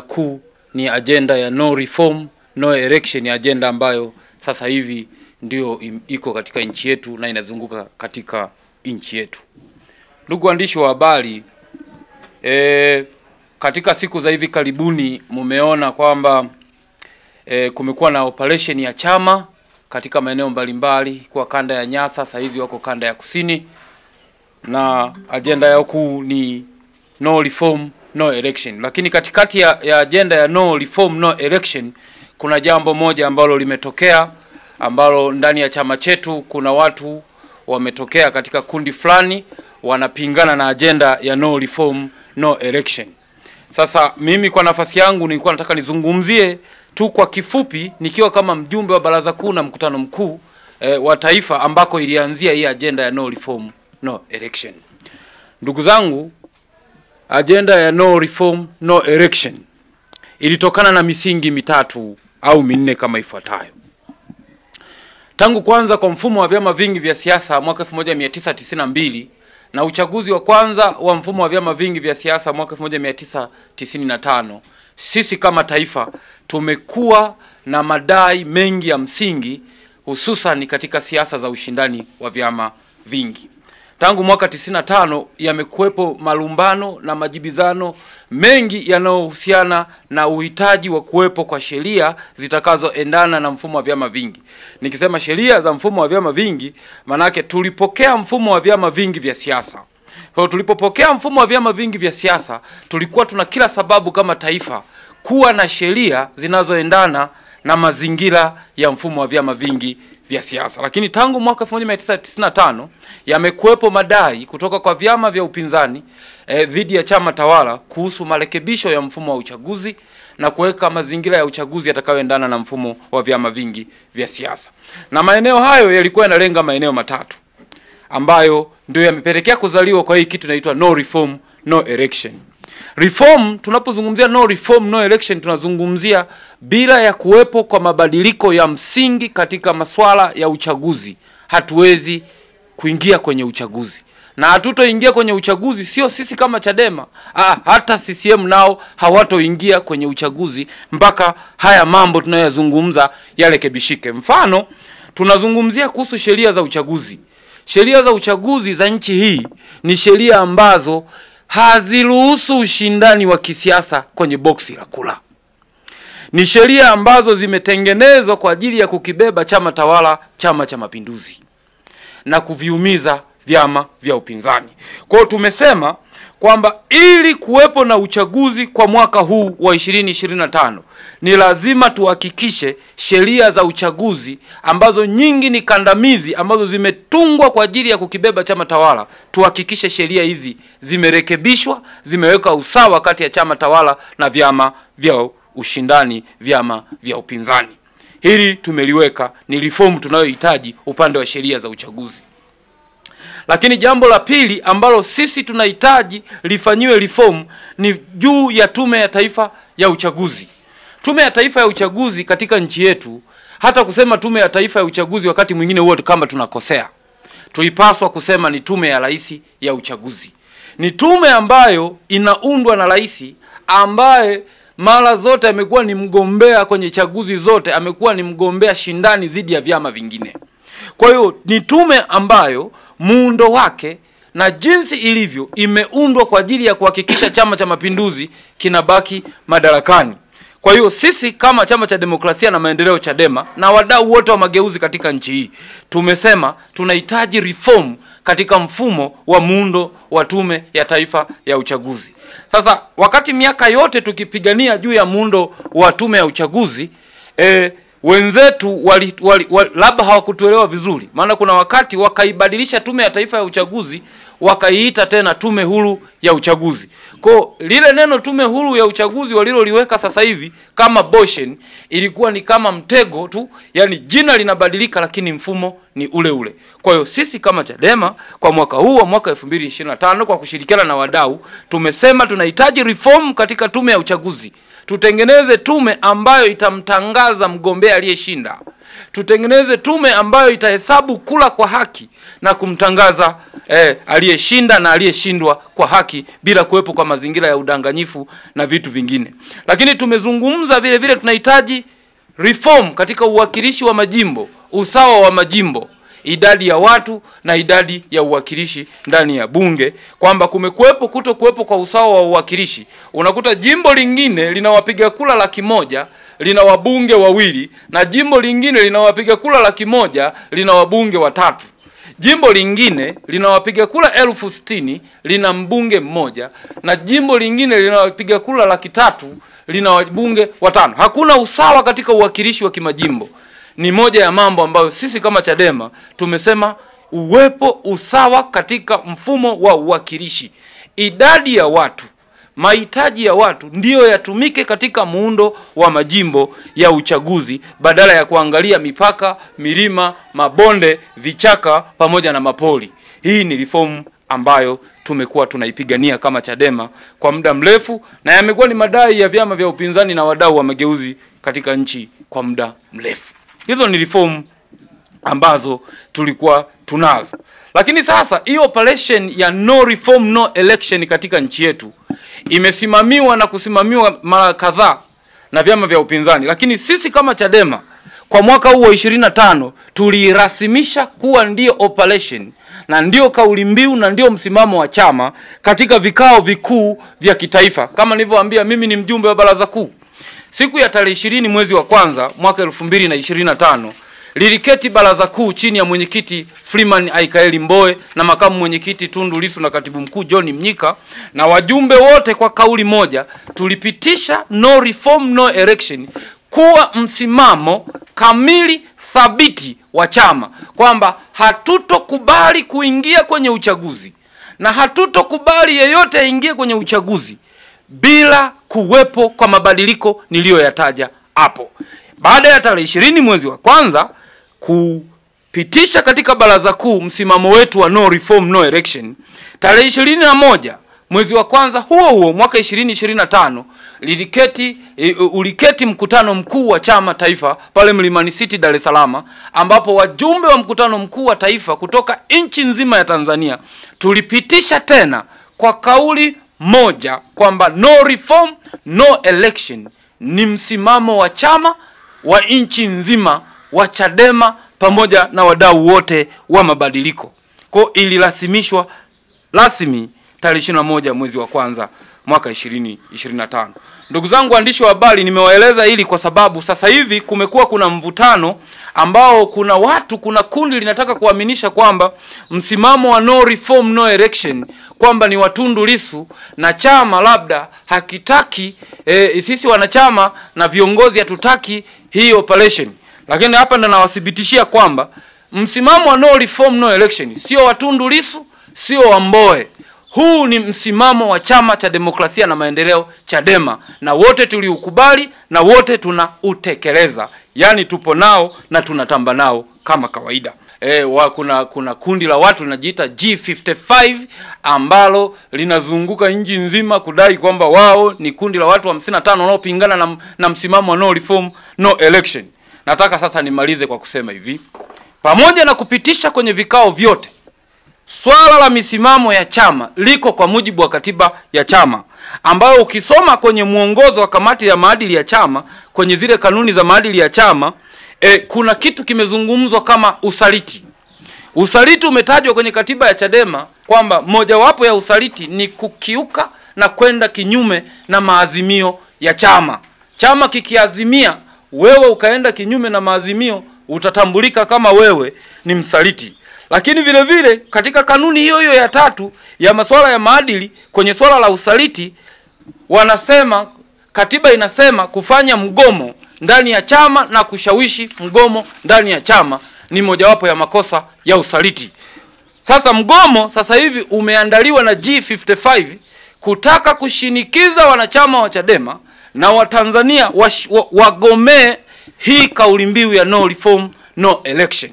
kuu ni agenda ya no reform no election, agenda ambayo sasa hivi ndio iko katika nchi yetu na inazunguka katika nchi yetu. Ndugu waandishi wa habari, katika siku za hivi karibuni mumeona kwamba kumekuwa na operation ya chama katika maeneo mbalimbali kwa kanda ya Nyasa, sasa hizi wako kanda ya Kusini, na agenda yao kuu ni no reform no election. Lakini katikati ya agenda ya no reform no election kuna jambo moja ambalo limetokea, ambalo ndani ya chama chetu kuna watu wametokea katika kundi fulani wanapingana na agenda ya no reform no election. Sasa mimi kwa nafasi yangu nilikuwa nataka nizungumzie tu kwa kifupi nikiwa kama mjumbe wa baraza kuu na mkutano mkuu wa taifa ambako ilianzia hii agenda ya no reform no election. Ndugu zangu, agenda ya no reform no election ilitokana na misingi mitatu au minne kama ifuatayo. Tangu kwanza kwa mfumo wa vyama vingi vya siasa mwaka 1992 na uchaguzi wa kwanza wa mfumo wa vyama vingi vya siasa mwaka 1995, sisi kama taifa tumekuwa na madai mengi ya msingi, hususan katika siasa za ushindani wa vyama vingi. Tangu mwaka 95 yamekuwepo malumbano na majibizano mengi yanayohusiana na uhitaji wa kuwepo kwa sheria zitakazoendana na mfumo wa vyama vingi. Nikisema sheria za mfumo wa vyama vingi, manake tulipokea mfumo wa vyama vingi vya siasa. Kwa tulipopokea mfumo wa vyama vingi vya siasa, tulikuwa tuna kila sababu kama taifa kuwa na sheria zinazoendana na mazingira ya mfumo wa vyama vingi vya siasa. Lakini tangu mwaka 1995 yamekuwepo madai kutoka kwa vyama vya upinzani dhidi ya chama tawala kuhusu marekebisho ya mfumo wa uchaguzi na kuweka mazingira ya uchaguzi yatakayoendana na mfumo wa vyama vingi vya siasa. Na maeneo hayo yalikuwa yanalenga maeneo matatu ambayo ndio yamepelekea kuzaliwa kwa hii kitu inaitwa no reform no election. Reform, tunapozungumzia no reform no election tunazungumzia bila ya kuwepo kwa mabadiliko ya msingi katika masuala ya uchaguzi hatuwezi kuingia kwenye uchaguzi. Na hatutoingia kwenye uchaguzi sio sisi kama Chadema, hata CCM nao hawatoingia kwenye uchaguzi mpaka haya mambo tunayozungumza yarekebishike. Mfano, tunazungumzia kuhusu sheria za uchaguzi. Sheria za uchaguzi za nchi hii ni sheria ambazo haziruhusu ushindani wa kisiasa kwenye boksi la kula. Ni sheria ambazo zimetengenezwa kwa ajili ya kukibeba chama tawala, Chama cha Mapinduzi, na kuviumiza vyama vya upinzani. Kwa hiyo tumesema kwamba ili kuwepo na uchaguzi kwa mwaka huu wa 2025 ni lazima tuhakikishe sheria za uchaguzi ambazo nyingi ni kandamizi, ambazo zimetungwa kwa ajili ya kukibeba chama tawala, tuhakikishe sheria hizi zimerekebishwa, zimeweka usawa kati ya chama tawala na vyama vya ushindani, vyama vya upinzani. Hili tumeliweka, ni reform tunayohitaji upande wa sheria za uchaguzi. Lakini jambo la pili ambalo sisi tunahitaji lifanyiwe reform ni juu ya Tume ya Taifa ya Uchaguzi. Tume ya Taifa ya Uchaguzi katika nchi yetu, hata kusema Tume ya Taifa ya Uchaguzi wakati mwingine huo kama tunakosea. Tulipaswa kusema ni Tume ya Rais ya Uchaguzi. Ni tume ambayo inaundwa na rais ambaye mara zote amekuwa ni mgombea kwenye chaguzi zote, amekuwa ni mgombea shindani dhidi ya vyama vingine. Kwa hiyo ni tume ambayo muundo wake na jinsi ilivyo imeundwa kwa ajili ya kuhakikisha Chama cha Mapinduzi kinabaki madarakani. Kwa hiyo sisi kama Chama cha Demokrasia na Maendeleo Chadema na wadau wote wa mageuzi katika nchi hii tumesema tunahitaji reform katika mfumo wa muundo wa Tume ya Taifa ya Uchaguzi. Sasa wakati miaka yote tukipigania juu ya muundo wa Tume ya Uchaguzi, wenzetu labda hawakutuelewa vizuri, maana kuna wakati wakaibadilisha Tume ya Taifa ya Uchaguzi wakaiita tena Tume Huru ya Uchaguzi. Kwa lile neno Tume Huru ya Uchaguzi waliloliweka sasa hivi kama boshen ilikuwa ni kama mtego tu, yani jina linabadilika lakini mfumo ni ule ule. Kwa hiyo sisi kama Chadema kwa mwaka huu wa mwaka 2025 kwa kushirikiana na wadau tumesema tunahitaji reform katika Tume ya Uchaguzi. Tutengeneze tume ambayo itamtangaza mgombea aliyeshinda. tutengeneze tume ambayo itahesabu kula kwa haki na kumtangaza aliyeshinda na aliyeshindwa kwa haki, bila kuwepo kwa mazingira ya udanganyifu na vitu vingine. Lakini tumezungumza vile vile tunahitaji reform katika uwakilishi wa majimbo, usawa wa majimbo, idadi ya watu na idadi ya uwakilishi ndani ya bunge, kwamba kutokuwepo kwa usawa wa uwakilishi. Unakuta jimbo lingine lina wapiga kura 100,000 lina wabunge 2, na jimbo lingine lina wapiga kura 100,000 lina wabunge 3. Jimbo lingine lina wapiga kura 60,000 lina mbunge 1, na jimbo lingine lina wapiga kura 300,000 lina wabunge 5. Hakuna usawa katika uwakilishi wa kimajimbo. Ni moja ya mambo ambayo sisi kama Chadema tumesema uwepo usawa katika mfumo wa uwakilishi. Idadi ya watu, mahitaji ya watu ndiyo yatumike katika muundo wa majimbo ya uchaguzi, badala ya kuangalia mipaka, milima, mabonde, vichaka pamoja na mapori. Hii ni reform ambayo tumekuwa tunaipigania kama Chadema kwa muda mrefu, na yamekuwa ni madai ya vyama vya upinzani na wadau wa mageuzi katika nchi kwa muda mrefu. Hizo ni reform ambazo tulikuwa tunazo. Lakini sasa hii operation ya no reform no election katika nchi yetu imesimamiwa na kusimamiwa mara kadhaa na vyama vya upinzani, lakini sisi kama Chadema kwa mwaka huu wa 25 tulirasimisha kuwa ndio operation na ndio kauli mbiu na ndio msimamo wa chama katika vikao vikuu vya kitaifa. Kama nilivyowaambia, mimi ni mjumbe wa baraza kuu. Siku ya tarehe 20 mwezi wa kwanza mwaka 2025 liliketi baraza kuu chini ya mwenyekiti Freeman Aikaeli Mbowe na makamu mwenyekiti Tundu Lissu na katibu mkuu John Mnyika, na wajumbe wote kwa kauli moja tulipitisha no reform no election kuwa msimamo kamili thabiti wa chama, kwamba hatutokubali kuingia kwenye uchaguzi na hatutokubali yeyote aingie kwenye uchaguzi bila kuwepo kwa mabadiliko niliyoyataja hapo. Baada ya tarehe 20 mwezi wa kwanza kupitisha katika baraza kuu msimamo wetu wa no reform no election, tarehe 21 mwezi wa kwanza huo mwaka 2025 uliketi mkutano mkuu wa chama taifa pale Mlimani City, Dar es Salaam, ambapo wajumbe wa mkutano mkuu wa taifa kutoka nchi nzima ya Tanzania tulipitisha tena kwa kauli moja kwamba no reform no election ni msimamo wa chama wa nchi nzima wa Chadema pamoja na wadau wote wa mabadiliko. Kwa ilirasimishwa rasmi tarehe 21 mwezi wa kwanza mwaka 2025. Ndugu zangu waandishi wa habari, nimewaeleza hili kwa sababu sasa hivi kumekuwa kuna mvutano ambao kuna kundi linataka kuaminisha kwamba msimamo wa no reform no election kwamba ni Tundu Lissu na chama labda hakitaki, sisi wanachama na viongozi hatutaki hii operation. Lakini hapa ndo nawathibitishia kwamba msimamo wa no reform no election sio wa Tundu Lissu, sio wa Mbowe. Huu ni msimamo wa Chama cha Demokrasia na Maendeleo Chadema, na wote tuliukubali na wote tunautekeleza. Yaani tupo nao na tunatamba nao kama kawaida. Kuna kundi la watu linajiita G55 ambalo linazunguka nchi nzima kudai kwamba wao ni kundi la watu 55 wanaopingana na msimamo wa no reform no election. Nataka sasa nimalize kwa kusema hivi: pamoja na kupitisha kwenye vikao vyote swala la misimamo ya chama liko kwa mujibu wa katiba ya chama, ambayo ukisoma kwenye muongozo wa kamati ya maadili ya chama, kwenye zile kanuni za maadili ya chama, kuna kitu kimezungumzwa kama usaliti. Usaliti umetajwa kwenye katiba ya Chadema kwamba mojawapo ya usaliti ni kukiuka na kwenda kinyume na maazimio ya chama. Chama kikiazimia wewe ukaenda kinyume na maazimio, utatambulika kama wewe ni msaliti. Lakini vile vile katika kanuni hiyo ya 3 ya masuala ya maadili, kwenye swala la usaliti wanasema, katiba inasema kufanya mgomo ndani ya chama na kushawishi mgomo ndani ya chama ni mojawapo ya makosa ya usaliti. Sasa mgomo sasa hivi umeandaliwa na G55 kutaka kushinikiza wanachama wa Chadema na Watanzania wagomee hii kauli mbiu ya no reform no election.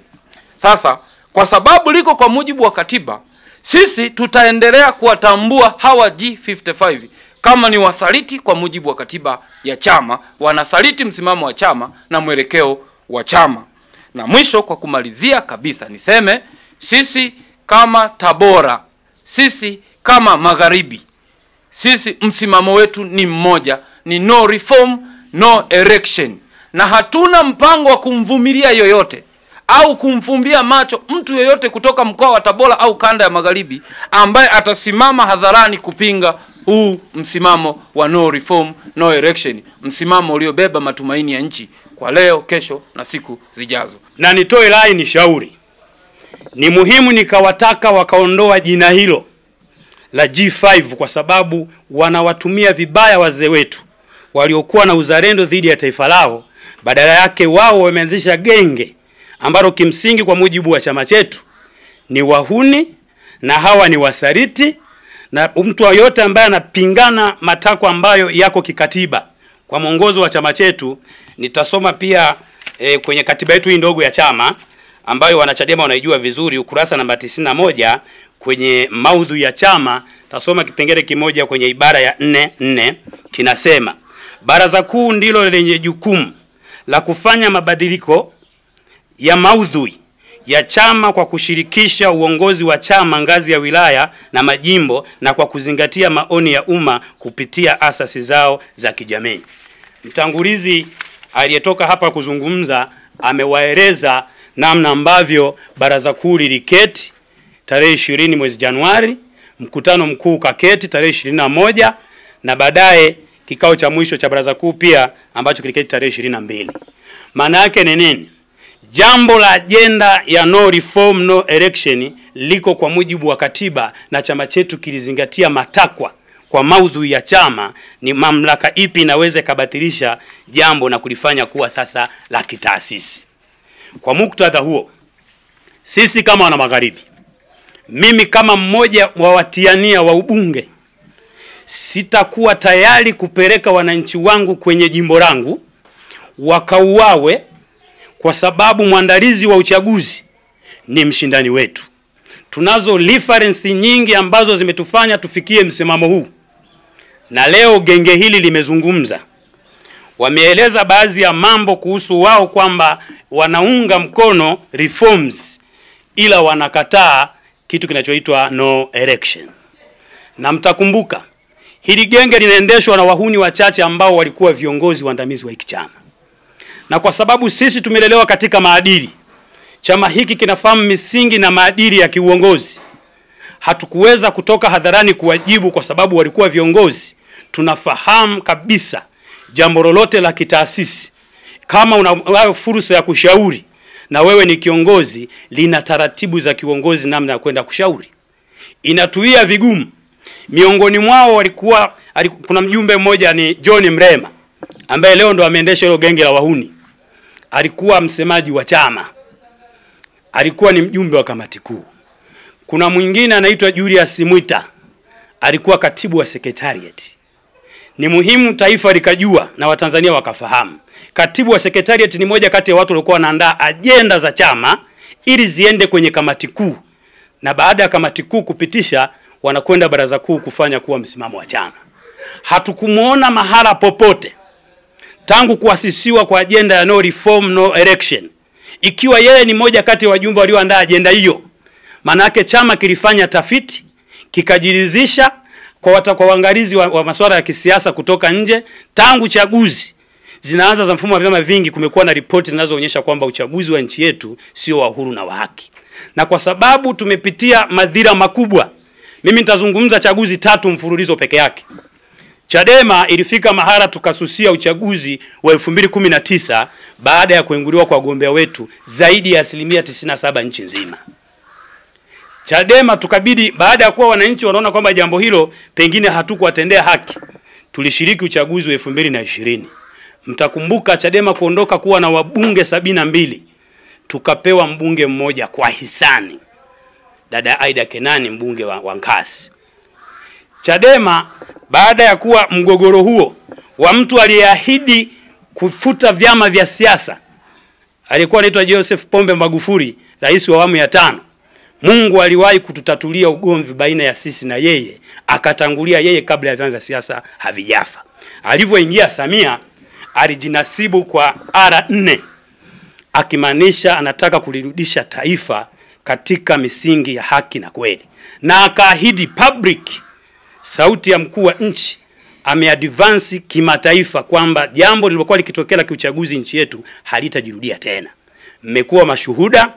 Sasa kwa sababu liko kwa mujibu wa katiba, sisi tutaendelea kuwatambua hawa G55 kama ni wasaliti kwa mujibu wa katiba ya chama, wanasaliti msimamo wa chama na mwelekeo wa chama. Na mwisho, kwa kumalizia kabisa, niseme sisi kama Tabora, sisi kama Magharibi, sisi msimamo wetu ni mmoja, ni no reform, no election. Na hatuna mpango wa kumvumilia yoyote au kumfumbia macho mtu yoyote kutoka mkoa wa Tabora au kanda ya Magharibi ambaye atasimama hadharani kupinga huu msimamo wa no reform, no election, msimamo uliobeba matumaini ya nchi kwa leo, kesho na siku zijazo. Na nitoe rai, ni shauri, ni muhimu nikawataka wakaondoa jina hilo la G5 kwa sababu wanawatumia vibaya wazee wetu waliokuwa na uzalendo dhidi ya taifa lao. Badala yake wao wameanzisha genge ambalo kimsingi kwa mujibu wa chama chetu ni wahuni, na hawa ni wasaliti, na mtu yote ambaye anapingana matakwa ambayo yako kikatiba kwa mwongozo wa chama chetu. Nitasoma pia kwenye katiba yetu hii ndogo ya chama ambayo wanachadema wanaijua vizuri, ukurasa namba 91 kwenye maudhui ya chama. Tasoma kipengele kimoja kwenye ibara ya 4 kinasema, baraza kuu ndilo lenye jukumu la kufanya mabadiliko ya maudhui ya chama kwa kushirikisha uongozi wa chama ngazi ya wilaya na majimbo, na kwa kuzingatia maoni ya umma kupitia asasi zao za kijamii. Mtangulizi aliyetoka hapa kuzungumza amewaeleza namna ambavyo baraza kuu liliketi tarehe 20 mwezi Januari, mkutano mkuu kaketi tarehe 21, na baadaye kikao cha mwisho cha baraza kuu pia ambacho kiliketi tarehe 22. Maana yake ni nini? Jambo la agenda ya no reform, no election liko kwa mujibu wa katiba, na chama chetu kilizingatia matakwa kwa maudhui ya chama. Ni mamlaka ipi inaweza kabatilisha jambo na kulifanya kuwa sasa la kitaasisi. Kwa muktadha huo, sisi kama wana Magharibi, mimi kama mmoja wa watiania wa ubunge, sitakuwa tayari kupeleka wananchi wangu kwenye jimbo langu wakauawe kwa sababu mwandalizi wa uchaguzi ni mshindani wetu. Tunazo reference nyingi ambazo zimetufanya tufikie msimamo huu, na leo genge hili limezungumza. Wameeleza baadhi ya mambo kuhusu wao kwamba wanaunga mkono reforms ila wanakataa kitu kinachoitwa no election. Na mtakumbuka hili genge linaendeshwa na wahuni wachache ambao walikuwa viongozi waandamizi wa hiki chama. Na kwa sababu sisi tumelelewa katika maadili, chama hiki kinafahamu misingi na maadili ya kiuongozi, hatukuweza kutoka hadharani kuwajibu kwa sababu walikuwa viongozi. Tunafahamu kabisa jambo lolote la kitaasisi, kama unayo fursa ya kushauri na wewe ni kiongozi, lina taratibu za kiongozi namna ya kwenda kushauri. Inatuia vigumu. Miongoni mwao kuna mjumbe mmoja ni John Mrema ambaye leo ndo ameendesha hilo genge la wahuni. Alikuwa msemaji wa chama, alikuwa ni mjumbe wa kamati kuu. Kuna mwingine anaitwa Julius Mwita, alikuwa katibu wa secretariat. Ni muhimu taifa likajua na Watanzania wakafahamu, katibu wa secretariat ni moja kati ya watu walikuwa wanaandaa agenda za chama ili ziende kwenye kamati kuu, na baada ya kamati kuu kupitisha wanakwenda baraza kuu kufanya kuwa msimamo wa chama. Hatukumuona mahala popote tangu kuasisiwa kwa agenda ya no reform, no election, ikiwa yeye ni moja kati ya wajumbe walioandaa agenda hiyo. Maana yake chama kilifanya tafiti, kikajiridhisha kwa waangalizi wa masuala ya kisiasa kutoka nje. Tangu chaguzi zinaanza za mfumo wa vyama vingi, kumekuwa na ripoti zinazoonyesha kwamba uchaguzi wa nchi yetu sio wa huru na wa haki. Na kwa sababu tumepitia madhira makubwa, mimi nitazungumza chaguzi 3 mfululizo peke yake. Chadema ilifika mahala tukasusia uchaguzi wa 2019 baada ya kuinguliwa kwa wagombea wetu zaidi ya 97% nchi nzima. Chadema tukabidi, baada ya kuwa wananchi wanaona kwamba jambo hilo pengine hatukuwatendea haki, tulishiriki uchaguzi wa 2020. Mtakumbuka Chadema kuondoka kuwa na wabunge 72, tukapewa mbunge mmoja kwa hisani, dada Aida Kenani, mbunge wa Nkasi. Chadema baada ya kuwa mgogoro huo wa mtu aliyeahidi kufuta vyama vya siasa, alikuwa anaitwa Joseph Pombe Magufuli, rais wa awamu ya 5. Mungu aliwahi kututatulia ugomvi baina ya sisi na yeye, akatangulia yeye kabla ya vyama vya siasa havijafa. Alivyoingia Samia, alijinasibu kwa R4, akimaanisha anataka kulirudisha taifa katika misingi ya haki na kweli, na akaahidi public, sauti ya mkuu wa nchi ameadvance kimataifa kwamba jambo lililokuwa likitokea la kiuchaguzi nchi yetu halitajirudia tena. Mmekuwa mashuhuda,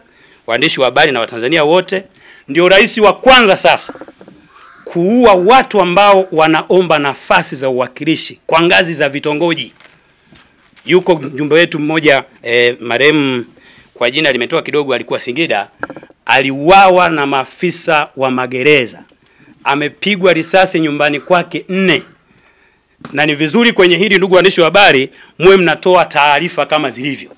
waandishi wa habari na Watanzania wote. Ndio rais wa kwanza sasa kuua watu ambao wanaomba nafasi za uwakilishi kwa ngazi za vitongoji. Yuko mjumbe wetu mmoja marehemu kwa jina limetoa kidogo, alikuwa Singida, aliuawa na maafisa wa magereza. Amepigwa risasi nyumbani kwake 4. Na ni vizuri kwenye hili, ndugu waandishi wa habari, muwe mnatoa taarifa kama zilivyo.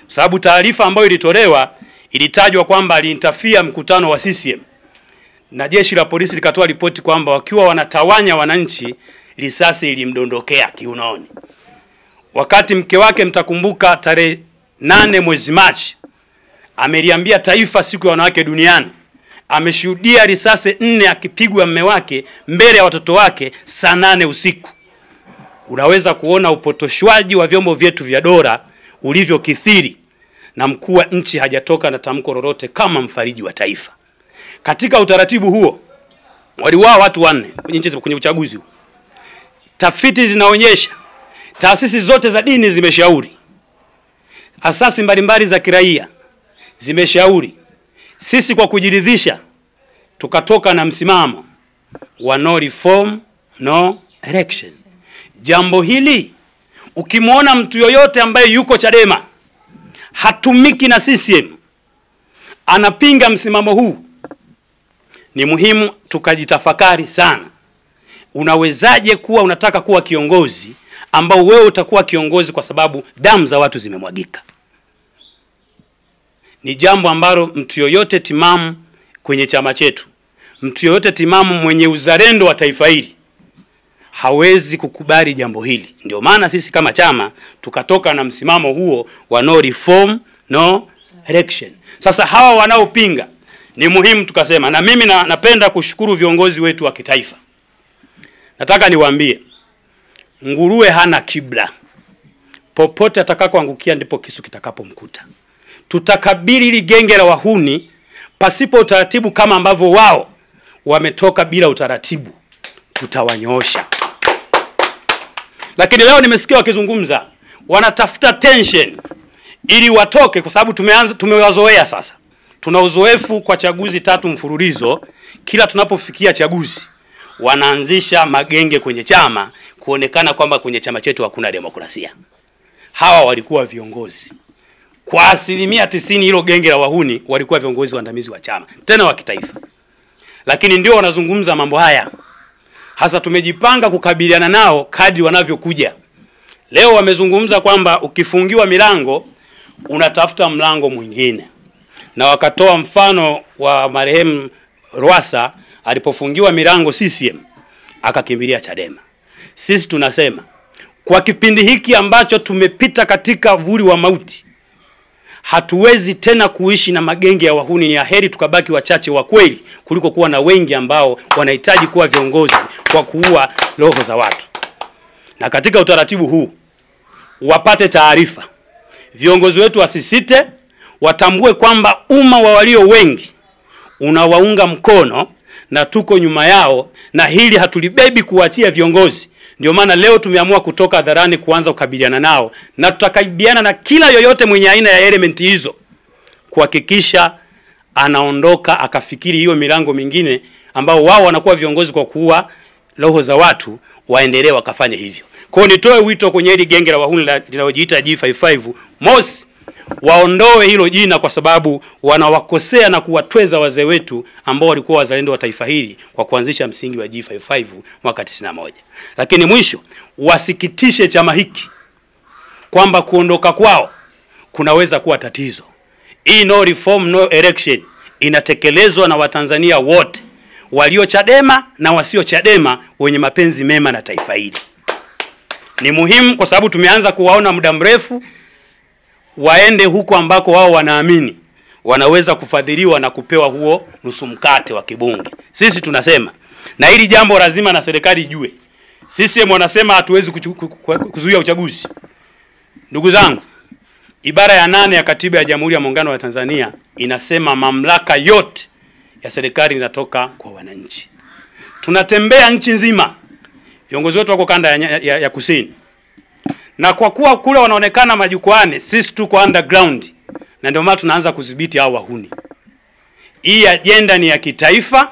Sababu taarifa ambayo ilitolewa ilitajwa kwamba aliinterfere mkutano wa CCM. Na jeshi la polisi likatoa ripoti kwamba wakiwa wanatawanya wananchi, risasi ilimdondokea kiunoni. Wakati mke wake, mtakumbuka, tarehe 8 mwezi Machi, ameliambia taifa siku ya wanawake duniani, ameshuhudia risasi 4 akipigwa mume wake mbele ya watoto wake saa 8 usiku. Unaweza kuona upotoshwaji wa vyombo vyetu vya dola ulivyokithiri, na mkuu wa nchi hajatoka na tamko lolote kama mfariji wa taifa. Katika utaratibu huo waliuawa watu 4 kwenye uchaguzi huu. Tafiti zinaonyesha taasisi zote za dini zimeshauri, asasi mbalimbali za kiraia zimeshauri. Sisi kwa kujiridhisha tukatoka na msimamo wa no reform no election. Jambo hili, ukimwona mtu yoyote ambaye yuko Chadema hatumiki na CCM anapinga msimamo huu, ni muhimu tukajitafakari sana. Unawezaje kuwa unataka kuwa kiongozi ambao wewe utakuwa kiongozi kwa sababu damu za watu zimemwagika? Ni jambo ambalo mtu yoyote timamu kwenye chama chetu, mtu yoyote timamu mwenye uzalendo wa taifa hili hawezi kukubali jambo hili. Ndio maana sisi kama chama tukatoka na msimamo huo wa no reform no election. Sasa hawa wanaopinga, ni muhimu tukasema, na mimi napenda kushukuru viongozi wetu wa kitaifa. Nataka niwaambie, nguruwe hana kibla. Popote atakapoangukia ndipo kisu kitakapomkuta. Tutakabili ili genge la wahuni pasipo utaratibu kama ambavyo wao wametoka bila utaratibu, tutawanyoosha. Lakini leo nimesikia wakizungumza, wanatafuta tension ili watoke, kwa sababu tumewazoea sasa. Tuna uzoefu kwa chaguzi 3 mfululizo, kila tunapofikia chaguzi wanaanzisha magenge kwenye chama kuonekana kwamba kwenye chama chetu hakuna demokrasia. Hawa walikuwa viongozi. Kwa asilimia 90 hilo genge la wahuni walikuwa viongozi waandamizi wa chama, tena wa kitaifa. Lakini ndio wanazungumza mambo haya. Hasa tumejipanga kukabiliana nao kadri wanavyokuja. Leo wamezungumza kwamba ukifungiwa milango unatafuta mlango mwingine. Na wakatoa mfano wa marehemu Rwasa alipofungiwa milango CCM akakimbilia Chadema. Sisi tunasema kwa kipindi hiki ambacho tumepita katika vuli wa mauti, hatuwezi tena kuishi na magenge ya wahuni. Ni heri tukabaki wachache wa kweli kuliko kuwa na wengi ambao wanahitaji kuwa viongozi kwa kuua roho za watu. Na katika utaratibu huu wapate taarifa, viongozi wetu wasisite, watambue kwamba umma wa walio wengi unawaunga mkono na tuko nyuma yao, na hili hatulibebi kuachia viongozi. Ndio maana leo tumeamua kutoka hadharani kuanza kukabiliana nao, na tutakabiliana na kila yoyote mwenye aina ya element hizo kuhakikisha anaondoka akafikiri hiyo milango mingine ambao wao wanakuwa viongozi kwa kuua roho za watu, waendelee wakafanye hivyo. Kwa hiyo nitoe wito kwenye hili genge la wahuni linalojiita G55, mosi, waondoe hilo jina kwa sababu wanawakosea na kuwatweza wazee wetu ambao walikuwa wazalendo wa taifa hili kwa kuanzisha msingi wa G55 mwaka 91. Lakini mwisho, wasikitishe chama hiki kwamba kuondoka kwao kunaweza kuwa tatizo. Hii no reform no election inatekelezwa na Watanzania wote, walio Chadema na wasio Chadema, wenye mapenzi mema na taifa hili. Ni muhimu kwa sababu tumeanza kuwaona muda mrefu, waende huko ambako wao wanaamini wanaweza kufadhiliwa na kupewa huo nusu mkate wa kibunge. Sisi tunasema, na hili jambo lazima na serikali ijue, CCM wanasema hatuwezi kuzuia uchaguzi. Ndugu zangu, Ibara ya 8 ya Katiba ya Jamhuri ya Muungano wa Tanzania inasema mamlaka yote ya serikali inatoka kwa wananchi. Tunatembea nchi nzima, viongozi wetu wako kanda ya kusini, na kwa kuwa kule wanaonekana majukwani, sisi tuko underground, na ndio maana tunaanza kudhibiti hao wahuni. Hii ajenda ni ya kitaifa,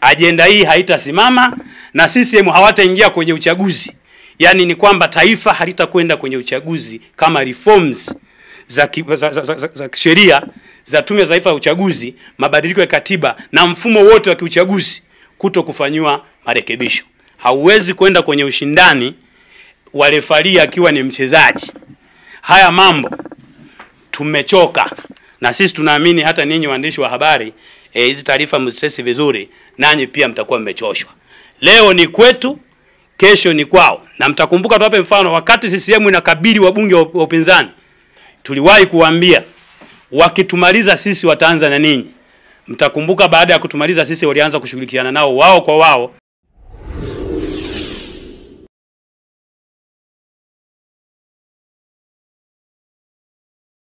ajenda hii haitasimama, na CCM hawataingia kwenye uchaguzi. Yani ni kwamba taifa halitakwenda kwenye uchaguzi kama reforms za sheria za Tume ya Taifa ya Uchaguzi, mabadiliko ya katiba na mfumo wote wa kiuchaguzi kuto kufanywa marekebisho. Hauwezi kwenda kwenye ushindani wa refari akiwa ni mchezaji. Haya mambo tumechoka, na sisi tunaamini hata ninyi waandishi wa habari hizi taarifa mstresi vizuri, nanyi pia mtakuwa mmechoshwa. Leo ni kwetu, kesho ni kwao. Na mtakumbuka tuwape mfano, wakati CCM inakabili wabunge wa upinzani, tuliwahi kuambia wakitumaliza sisi wataanza na ninyi. Mtakumbuka baada ya kutumaliza sisi walianza kushirikiana nao wao kwa wao